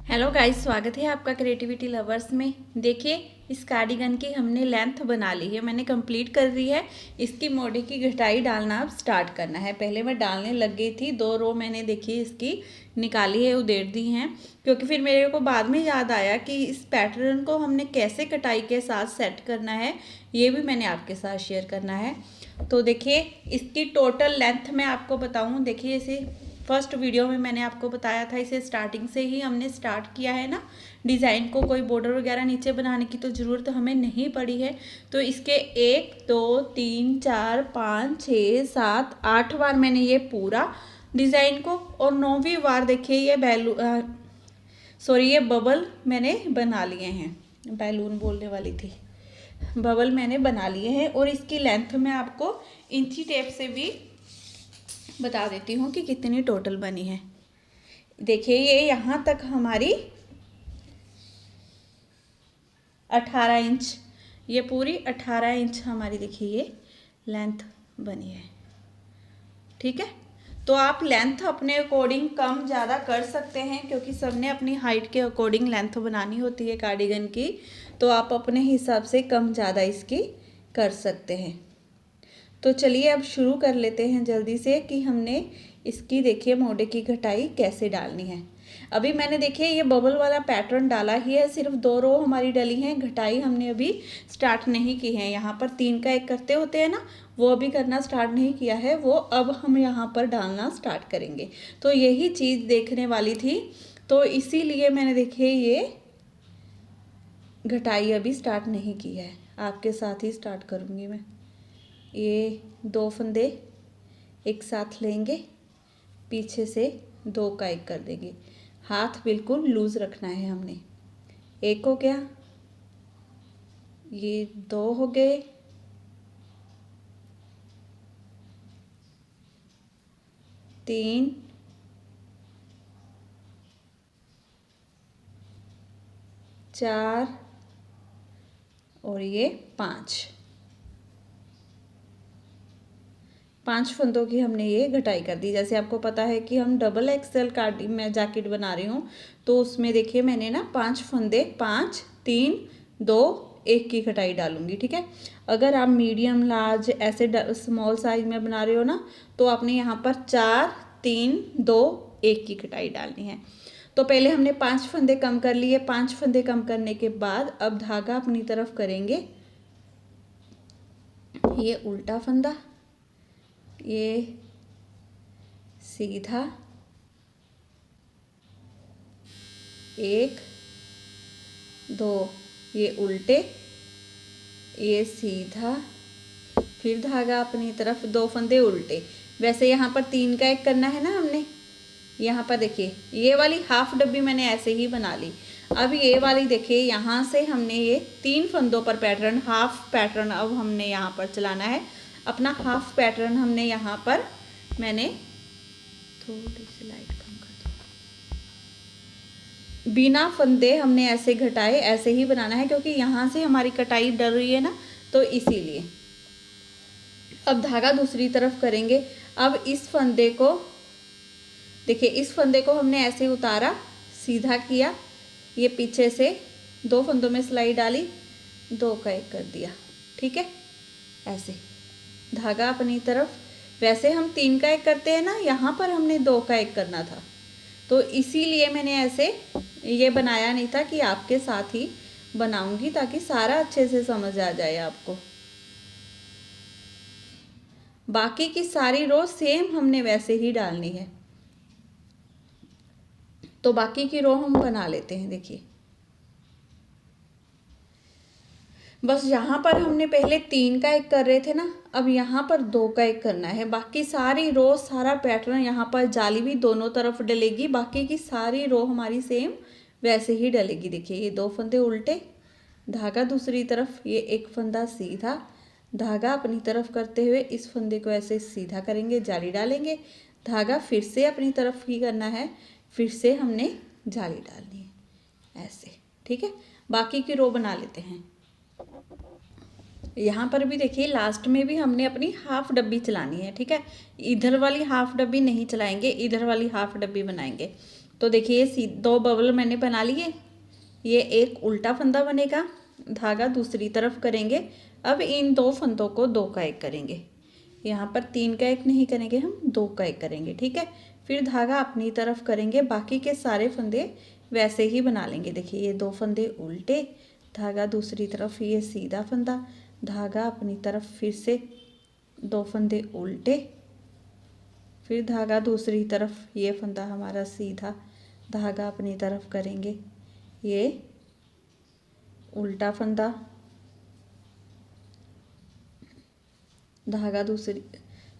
Hello guys, स्वागत है आपका क्रिएटिविटी लवर्स में। देखिए, इस कार्डिगन की हमने लेंथ बना ली है, मैंने कंप्लीट कर दी है। इसकी मोढ़े की घटाई डालना अब स्टार्ट करना है। पहले मैं डालने लग गई थी, 2 रो मैंने देखिए इसकी निकाली है, उधेड़ दी हैं, क्योंकि फिर मेरे को बाद में याद आया कि इस पैटर्न को हमने कैसे कटाई के साथ सेट करना है, ये भी मैंने आपके साथ शेयर करना है। तो देखिए, इसकी टोटल लेंथ मैं आपको बताऊँ। देखिए, इसे फर्स्ट वीडियो में मैंने आपको बताया था, इसे स्टार्टिंग से ही हमने स्टार्ट किया है ना। डिज़ाइन को कोई बॉर्डर वगैरह नीचे बनाने की तो ज़रूरत हमें नहीं पड़ी है। तो इसके 1 2 3 4 5 6 7 8 बार मैंने ये पूरा डिज़ाइन को, और 9वीं बार देखिए ये बबल मैंने बना लिए हैं। बैलून बोलने वाली थी, बबल मैंने बना लिए हैं। और इसकी लेंथ मैं आपको इंची टेप से भी बता देती हूँ कि कितनी टोटल बनी है। देखिए, ये यहाँ तक हमारी 18 इंच, ये पूरी 18 इंच हमारी देखिए ये लेंथ बनी है। ठीक है, तो आप लेंथ अपने अकॉर्डिंग कम ज़्यादा कर सकते हैं, क्योंकि सबने अपनी हाइट के अकॉर्डिंग लेंथ बनानी होती है कार्डिगन की। तो आप अपने हिसाब से कम ज़्यादा इसकी कर सकते हैं। तो चलिए अब शुरू कर लेते हैं जल्दी से कि हमने इसकी देखिए मोढ़े की घटाई कैसे डालनी है। अभी मैंने देखिए ये बबल वाला पैटर्न डाला ही है, सिर्फ 2 रो हमारी डली हैं। घटाई हमने अभी स्टार्ट नहीं की है। यहाँ पर 3 का 1 करते होते हैं ना, वो अभी करना स्टार्ट नहीं किया है, वो अब हम यहाँ पर डालना स्टार्ट करेंगे। तो यही चीज़ देखने वाली थी, तो इसीलिए मैंने देखिए ये घटाई अभी स्टार्ट नहीं की है। आपके साथ ही स्टार्ट करूँगी मैं। ये 2 फंदे एक साथ लेंगे, पीछे से 2 का 1 कर देंगे। हाथ बिल्कुल लूज रखना है हमने। 1 हो गया, ये 2 हो गए, 3, 4 और ये 5 फंदों की हमने ये घटाई कर दी। जैसे आपको पता है कि हम डबल एक्सेल कार्डी में जैकेट बना रही हूँ, तो उसमें देखिए मैंने ना 5 फंदे, 5 3 2 1 की घटाई डालूंगी। ठीक है, अगर आप मीडियम लार्ज ऐसे स्मॉल साइज में बना रहे हो ना, तो आपने यहाँ पर 4 3 2 1 की घटाई डालनी है। तो पहले हमने 5 फंदे कम कर लिए। 5 फंदे कम करने के बाद अब धागा अपनी तरफ करेंगे। ये उल्टा फंदा, ये सीधा, 1 2, ये उल्टे, ये सीधा, फिर धागा अपनी तरफ, 2 फंदे उल्टे। वैसे यहाँ पर 3 का 1 करना है ना हमने। यहाँ पर देखिए ये वाली हाफ डब्बी मैंने ऐसे ही बना ली। अब ये वाली देखिए, यहाँ से हमने ये 3 फंदों पर पैटर्न, हाफ पैटर्न अब हमने यहाँ पर चलाना है। अपना हाफ पैटर्न हमने यहाँ पर, मैंने थोड़ी सी लाइट कम कर दो, बिना फंदे हमने ऐसे घटाए ऐसे ही बनाना है, क्योंकि यहाँ से हमारी कटाई डर रही है ना, तो इसीलिए। अब धागा दूसरी तरफ करेंगे। अब इस फंदे को देखिए, इस फंदे को हमने ऐसे उतारा, सीधा किया, ये पीछे से 2 फंदों में सिलाई डाली, 2 का 1 कर दिया। ठीक है, ऐसे धागा अपनी तरफ। वैसे हम 3 का 1 करते हैं ना, यहाँ पर हमने 2 का 1 करना था, तो इसीलिए मैंने ऐसे ये बनाया नहीं था कि आपके साथ ही बनाऊंगी, ताकि सारा अच्छे से समझ आ जाए आपको। बाकी की सारी रो सेम हमने वैसे ही डालनी है। तो बाकी की रो हम बना लेते हैं। देखिए, बस यहाँ पर हमने पहले 3 का 1 कर रहे थे ना, अब यहाँ पर 2 का 1 करना है। बाकी सारी रो, सारा पैटर्न, यहाँ पर जाली भी दोनों तरफ डलेगी, बाकी की सारी रो हमारी सेम वैसे ही डलेगी। देखिए, ये 2 फंदे उल्टे, धागा दूसरी तरफ, ये 1 फंदा सीधा, धागा अपनी तरफ करते हुए इस फंदे को ऐसे सीधा करेंगे, जाली डालेंगे, धागा फिर से अपनी तरफ ही करना है, फिर से हमने जाली डालनी है ऐसे। ठीक है, बाकी की रो बना लेते हैं। यहाँ पर भी देखिए, लास्ट में भी हमने अपनी हाफ डब्बी चलानी है। ठीक है, इधर वाली हाफ डब्बी नहीं चलाएंगे, इधर वाली हाफ डब्बी बनाएंगे। तो देखिए ये 2 बबल मैंने बना लिए। ये एक उल्टा फंदा बनेगा, धागा दूसरी तरफ करेंगे। अब इन 2 फंदों को 2 का 1 करेंगे। यहाँ पर 3 का 1 नहीं करेंगे, हम 2 का 1 करेंगे, ठीक है। फिर धागा अपनी तरफ करेंगे, बाकी के सारे फंदे वैसे ही बना लेंगे। देखिए ये 2 फंदे उल्टे, धागा दूसरी तरफ, ये सीधा फंदा, धागा अपनी तरफ, फिर से 2 फंदे उल्टे, फिर धागा दूसरी तरफ, ये फंदा हमारा सीधा, धागा अपनी तरफ करेंगे, ये उल्टा फंदा, धागा दूसरी,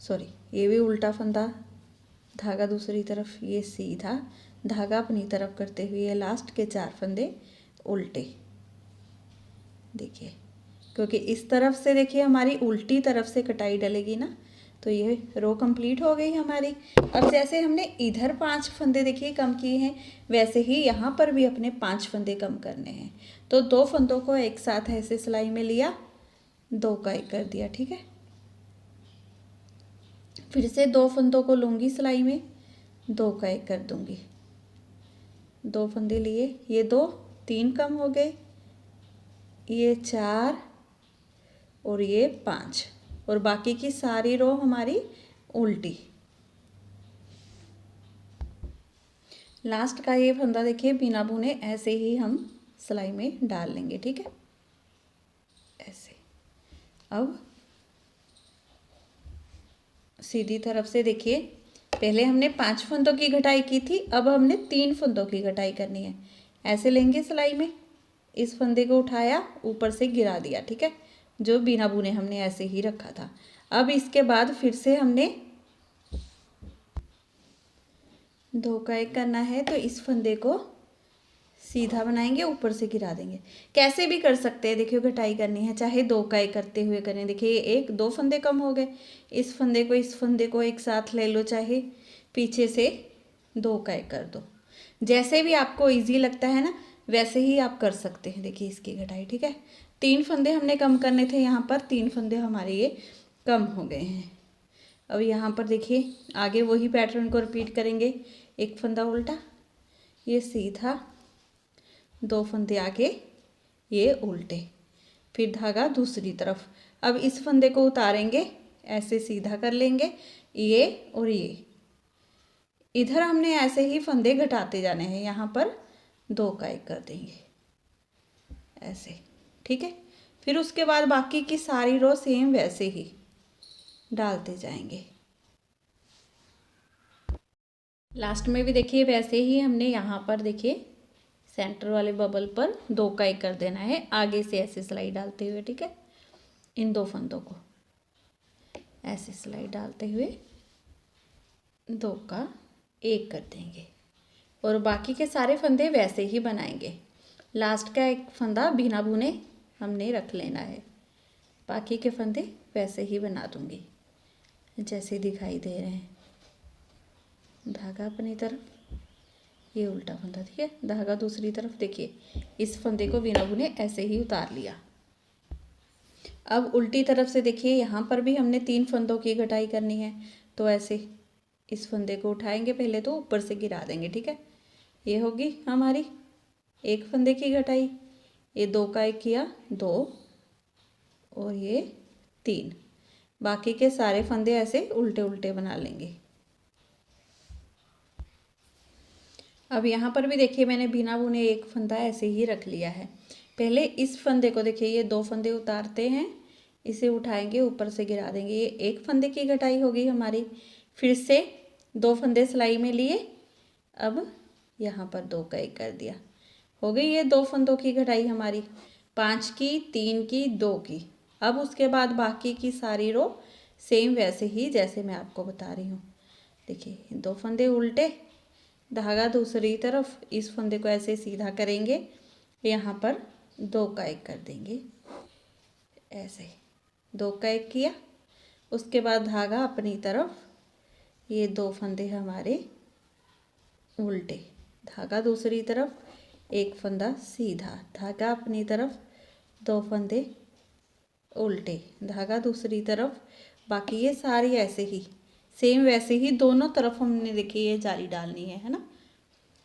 सॉरी ये भी उल्टा फंदा, धागा दूसरी तरफ, ये सीधा, धागा अपनी तरफ करते हुए ये लास्ट के 4 फंदे उल्टे। देखिए क्योंकि इस तरफ से देखिए हमारी उल्टी तरफ से कटाई डलेगी ना, तो ये रो कंप्लीट हो गई हमारी। अब जैसे हमने इधर 5 फंदे देखिए कम किए हैं, वैसे ही यहाँ पर भी अपने 5 फंदे कम करने हैं। तो 2 फंदों को एक साथ ऐसे सिलाई में लिया, 2 का 1 कर दिया, ठीक है। फिर से 2 फंदों को लूँगी सिलाई में, 2 का 1 कर दूँगी। 2 फंदे लिए, ये 2, 3 कम हो गए, ये 4 और ये 5, और बाकी की सारी रो हमारी उल्टी। लास्ट का ये फंदा देखिए बिना बुने ऐसे ही हम सिलाई में डाल लेंगे, ठीक है, ऐसे। अब सीधी तरफ से देखिए, पहले हमने 5 फंदों की घटाई की थी, अब हमने 3 फंदों की घटाई करनी है। ऐसे लेंगे सिलाई में, इस फंदे को उठाया, ऊपर से गिरा दिया, ठीक है, जो बिना बुने हमने ऐसे ही रखा था। अब इसके बाद फिर से हमने 2 का 1 करना है, तो इस फंदे को सीधा बनाएंगे, ऊपर से गिरा देंगे। कैसे भी कर सकते हैं, देखिए घटाई करनी है, चाहे 2 का 1 करते हुए करें। देखिए 1-2 फंदे कम हो गए, इस फंदे को एक साथ ले लो, चाहे पीछे से 2 का 1 कर दो। जैसे भी आपको इजी लगता है ना, वैसे ही आप कर सकते हैं। देखिए इसकी घटाई, ठीक है। 3 फंदे हमने कम करने थे, यहाँ पर 3 फंदे हमारे ये कम हो गए हैं। अब यहाँ पर देखिए आगे वही पैटर्न को रिपीट करेंगे। एक फंदा उल्टा, ये सीधा, 2 फंदे आगे, ये उल्टे, फिर धागा दूसरी तरफ। अब इस फंदे को उतारेंगे, ऐसे सीधा कर लेंगे, ये और ये। इधर हमने ऐसे ही फंदे घटाते जाने हैं, यहाँ पर 2 का 1 कर देंगे, ऐसे, ठीक है। फिर उसके बाद बाकी की सारी रो सेम वैसे ही डालते जाएंगे। लास्ट में भी देखिए वैसे ही हमने यहाँ पर देखिए सेंटर वाले बबल पर 2 का 1 कर देना है, आगे से ऐसे सिलाई डालते हुए, ठीक है। इन 2 फंदों को ऐसे सिलाई डालते हुए 2 का 1 कर देंगे, और बाकी के सारे फंदे वैसे ही बनाएंगे। लास्ट का एक फंदा बिना बुने हमने रख लेना है, बाकी के फंदे वैसे ही बना दूंगी जैसे दिखाई दे रहे हैं। धागा अपनी तरफ, ये उल्टा फंदा, ठीक है, धागा दूसरी तरफ। देखिए इस फंदे को बिना बुने ऐसे ही उतार लिया। अब उल्टी तरफ से देखिए, यहाँ पर भी हमने 3 फंदों की घटाई करनी है, तो ऐसे इस फंदे को उठाएंगे, पहले तो ऊपर से गिरा देंगे, ठीक है। ये होगी हमारी एक फंदे की घटाई, ये 2 का 1 किया, 2 और ये 3, बाकी के सारे फंदे ऐसे उल्टे उल्टे बना लेंगे। अब यहाँ पर भी देखिए मैंने बिना बुने एक फंदा ऐसे ही रख लिया है। पहले इस फंदे को देखिए, ये 2 फंदे उतारते हैं, इसे उठाएंगे, ऊपर से गिरा देंगे, ये एक फंदे की घटाई होगी हमारी। फिर से 2 फंदे सिलाई में लिए, अब यहाँ पर 2 का 1 कर दिया, हो गई ये 2 फंदों की घटाई हमारी, 5 की, 3 की, 2 की। अब उसके बाद बाकी की सारी रो सेम वैसे ही जैसे मैं आपको बता रही हूँ। देखिए 2 फंदे उल्टे, धागा दूसरी तरफ, इस फंदे को ऐसे सीधा करेंगे, यहाँ पर 2 का 1 कर देंगे, ऐसे 2 का 1 किया। उसके बाद धागा अपनी तरफ, ये 2 फंदे हमारे उल्टे, धागा दूसरी तरफ, एक फंदा सीधा, धागा अपनी तरफ, 2 फंदे उल्टे, धागा दूसरी तरफ। बाकी ये सारी ऐसे ही सेम वैसे ही दोनों तरफ हमने देखिए ये जाली डालनी है ना।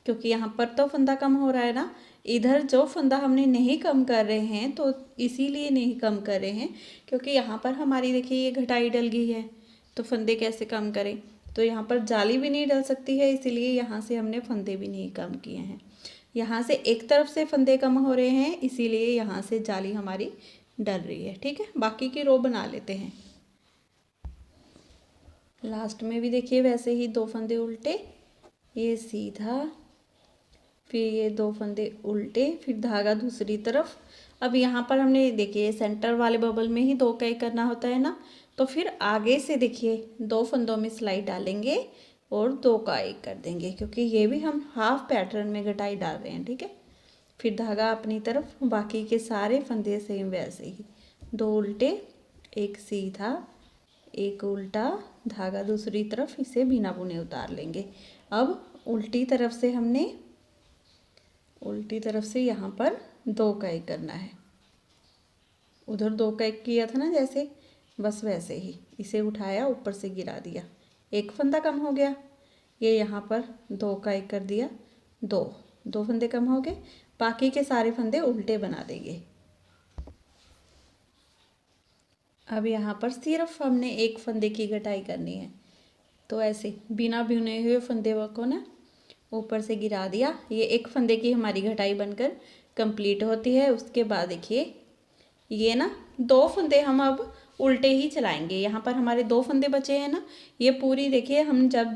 क्योंकि यहाँ पर तो फंदा कम हो रहा है ना। इधर जो फंदा हमने नहीं कम कर रहे हैं, तो इसीलिए नहीं कम कर रहे हैं क्योंकि यहाँ पर हमारी देखिए ये घटाई डल गई है, तो फंदे कैसे कम करें। तो यहाँ पर जाली भी नहीं डल सकती है, इसीलिए यहाँ से हमने फंदे भी नहीं कम किए हैं। यहाँ से एक तरफ से फंदे कम हो रहे हैं, इसीलिए यहाँ से जाली हमारी डल रही है। ठीक है, बाकी की रो बना लेते हैं। लास्ट में भी देखिए वैसे ही 2 फंदे उल्टे, ये सीधा, फिर ये 2 फंदे उल्टे, फिर धागा दूसरी तरफ। अब यहाँ पर हमने देखिए सेंटर वाले बबल में ही 2 का 1 करना होता है ना, तो फिर आगे से देखिए 2 फंदों में सिलाई डालेंगे और 2 का 1 कर देंगे, क्योंकि ये भी हम हाफ पैटर्न में घटाई डाल रहे हैं। ठीक है, फिर धागा अपनी तरफ, बाकी के सारे फंदे सेम वैसे ही 2 उल्टे, 1 सीधा, 1 उल्टा, धागा दूसरी तरफ, इसे बिना बुने उतार लेंगे। अब उल्टी तरफ से यहाँ पर 2 का 1 करना है। उधर 2 का 1 किया था ना जैसे, बस वैसे ही इसे उठाया, ऊपर से गिरा दिया, 1 फंदा कम हो गया। ये यहाँ पर 2 का 1 कर दिया, 2 फंदे कम हो गए, बाकी के सारे फंदे उल्टे बना देंगे। अब यहाँ पर सिर्फ हमने 1 फंदे की घटाई करनी है, तो ऐसे बिना बुने हुए फंदे को ना ऊपर से गिरा दिया। ये 1 फंदे की हमारी घटाई बनकर कंप्लीट होती है। उसके बाद देखिए ये ना 2 फंदे हम अब उल्टे ही चलाएंगे। यहाँ पर हमारे 2 फंदे बचे हैं ना, ये पूरी देखिए हम जब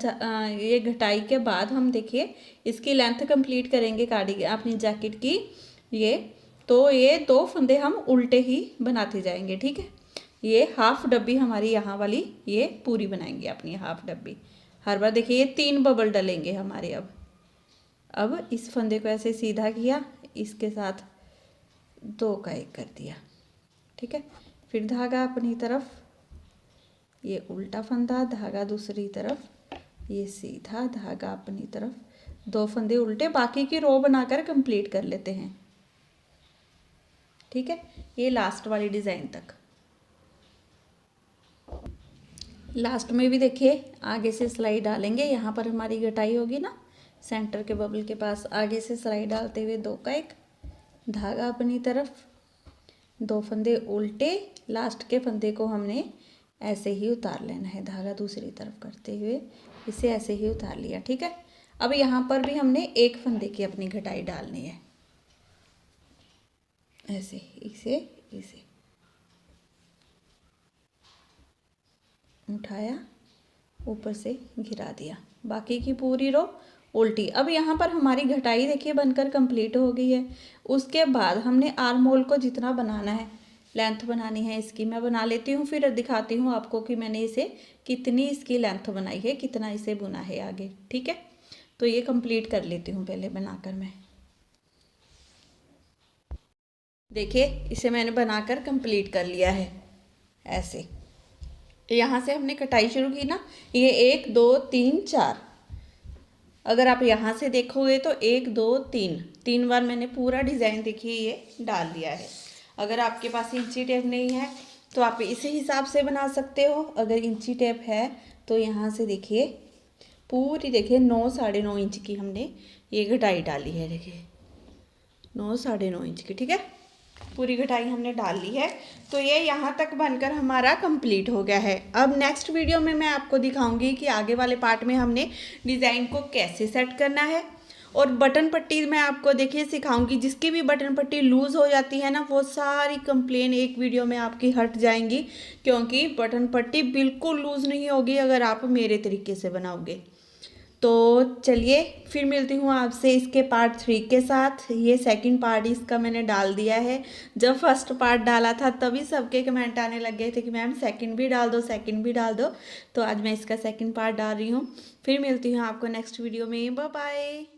ये घटाई के बाद हम देखिए इसकी लेंथ कंप्लीट करेंगे अपनी जैकेट की, तो ये 2 फंदे हम उल्टे ही बनाते जाएंगे। ठीक है, ये हाफ डब्बी हमारी यहाँ वाली ये पूरी बनाएंगे अपनी हाफ डब्बी। हर बार देखिए ये 3 बबल डलेंगे हमारे। अब इस फंदे को ऐसे सीधा किया, इसके साथ 2 का 1 कर दिया। ठीक है, फिर धागा अपनी तरफ, ये उल्टा फंदा, धागा दूसरी तरफ, ये सीधा, धागा अपनी तरफ, 2 फंदे उल्टे, बाकी की रो बनाकर कंप्लीट कर लेते हैं। ठीक है, ये लास्ट वाली डिज़ाइन तक। लास्ट में भी देखिए आगे से सिलाई डालेंगे। यहाँ पर हमारी घटाई होगी ना, सेंटर के बबल के पास आगे से सिलाई डालते हुए 2 का 1, धागा अपनी तरफ, 2 फंदे उल्टे, लास्ट के फंदे को हमने ऐसे ही उतार लेना है, धागा दूसरी तरफ करते हुए इसे ऐसे ही उतार लिया। ठीक है, अब यहाँ पर भी हमने 1 फंदे की अपनी घटाई डालनी है, ऐसे इसे उठाया, ऊपर से घिरा दिया, बाकी की पूरी रो उल्टी। अब यहाँ पर हमारी घटाई देखिए बनकर कंप्लीट हो गई है। उसके बाद हमने आर्म होल को जितना बनाना है, लेंथ बनानी है इसकी, मैं बना लेती हूँ, फिर दिखाती हूँ आपको कि मैंने इसे कितनी इसकी लेंथ बनाई है, कितना इसे बुना है आगे। ठीक है, तो ये कंप्लीट कर लेती हूँ पहले बनाकर मैं। देखिए इसे मैंने बनाकर कंप्लीट कर लिया है। ऐसे यहाँ से हमने कटाई शुरू की ना, ये 1 2 3 4, अगर आप यहाँ से देखोगे तो 1 2 3 बार मैंने पूरा डिज़ाइन देखिए ये डाल दिया है। अगर आपके पास इंची टेप नहीं है तो आप इसी हिसाब से बना सकते हो। अगर इंची टेप है तो यहाँ से देखिए पूरी देखिए 9 साढ़े 9 इंच की हमने ये घटाई डाली है। देखिए 9 साढ़े 9 इंच की। ठीक है, पूरी घटाई हमने डाल ली है। तो ये यहाँ तक बनकर हमारा कंप्लीट हो गया है। अब नेक्स्ट वीडियो में मैं आपको दिखाऊंगी कि आगे वाले पार्ट में हमने डिज़ाइन को कैसे सेट करना है। और बटन पट्टी मैं आपको देखिए सिखाऊंगी, जिसकी भी बटन पट्टी लूज़ हो जाती है ना, वो सारी कंप्लेन एक वीडियो में आपकी हट जाएंगी, क्योंकि बटन पट्टी बिल्कुल लूज़ नहीं होगी अगर आप मेरे तरीके से बनाओगे। तो चलिए फिर मिलती हूँ आपसे इसके पार्ट 3 के साथ। ये सेकंड पार्ट इसका मैंने डाल दिया है। जब फर्स्ट पार्ट डाला था तभी सबके कमेंट आने लग गए थे कि मैम सेकंड भी डाल दो, सेकंड भी डाल दो। तो आज मैं इसका सेकंड पार्ट डाल रही हूँ। फिर मिलती हूँ आपको नेक्स्ट वीडियो में। Bye bye.